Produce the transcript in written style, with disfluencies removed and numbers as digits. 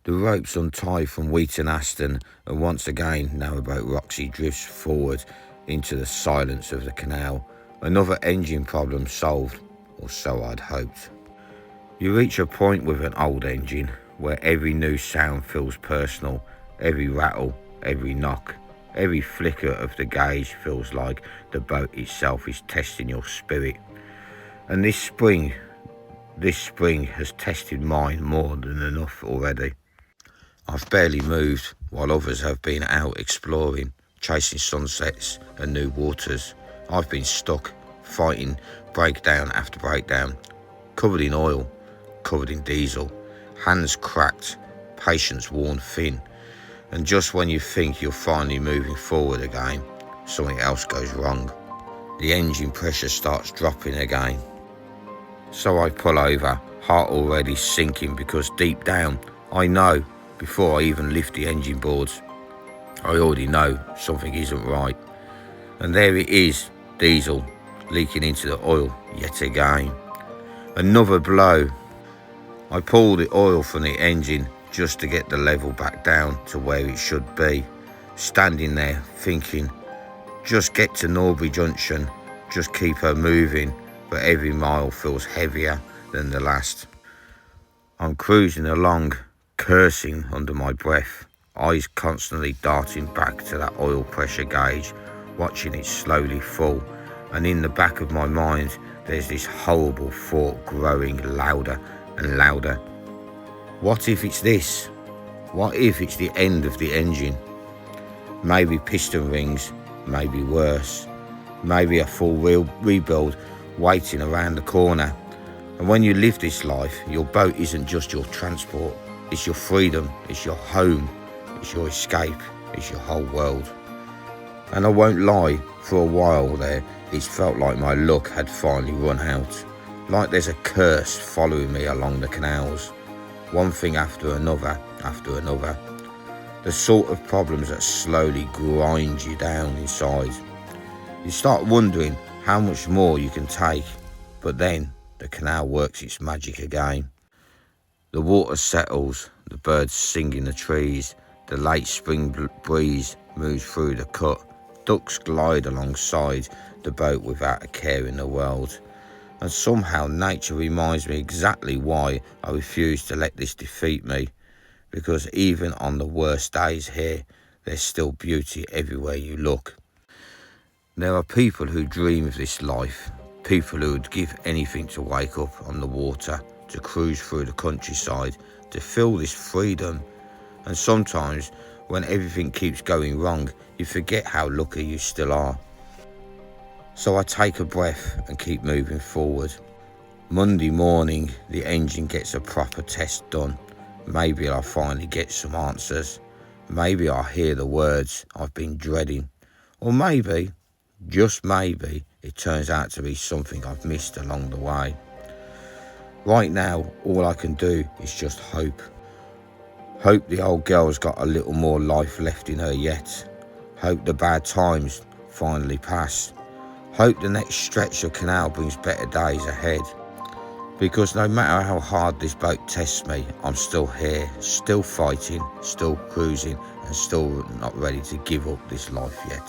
The ropes untie from Wheaton Aston, and once again narrowboat Roxy drifts forward into the silence of the canal. Another engine problem solved, or so I'd hoped. You reach a point with an old engine where every new sound feels personal, every rattle, every knock, every flicker of the gauge feels like the boat itself is testing your spirit. And this spring has tested mine more than enough already. I've barely moved while others have been out exploring, chasing sunsets and new waters. I've been stuck, fighting breakdown after breakdown, covered in oil, covered in diesel, hands cracked, patience worn thin. And just when you think you're finally moving forward again, something else goes wrong. The engine pressure starts dropping again. So I pull over, heart already sinking, because deep down I know, before I even lift the engine boards, I already know something isn't right. And there it is, diesel leaking into the oil yet again. Another blow. I pull the oil from the engine just to get the level back down to where it should be. Standing there thinking, just get to Norbury Junction, just keep her moving, but every mile feels heavier than the last. I'm cruising along, cursing under my breath, eyes constantly darting back to that oil pressure gauge, watching it slowly fall. And in the back of my mind, there's this horrible thought growing louder and louder. What if it's this? What if it's the end of the engine? Maybe piston rings, maybe worse. Maybe a full rebuild waiting around the corner. And when you live this life, your boat isn't just your transport. It's your freedom, it's your home, it's your escape, it's your whole world. And I won't lie, for a while there, it's felt like my luck had finally run out. Like there's a curse following me along the canals. One thing after another, after another. The sort of problems that slowly grind you down inside. You start wondering how much more you can take, but then the canal works its magic again. The water settles, the birds sing in the trees, the late spring breeze moves through the cut, ducks glide alongside the boat without a care in the world. And somehow nature reminds me exactly why I refuse to let this defeat me, because even on the worst days here, there's still beauty everywhere you look. There are people who dream of this life, people who would give anything to wake up on the water, to cruise through the countryside, to feel this freedom. And sometimes, when everything keeps going wrong, you forget how lucky you still are. So I take a breath and keep moving forward. Monday morning, the engine gets a proper test done. Maybe I'll finally get some answers. Maybe I'll hear the words I've been dreading. Or maybe, just maybe, it turns out to be something I've missed along the way. Right now, all I can do is just hope. Hope the old girl's got a little more life left in her yet. Hope the bad times finally pass. Hope the next stretch of canal brings better days ahead. Because no matter how hard this boat tests me, I'm still here, still fighting, still cruising, and still not ready to give up this life yet.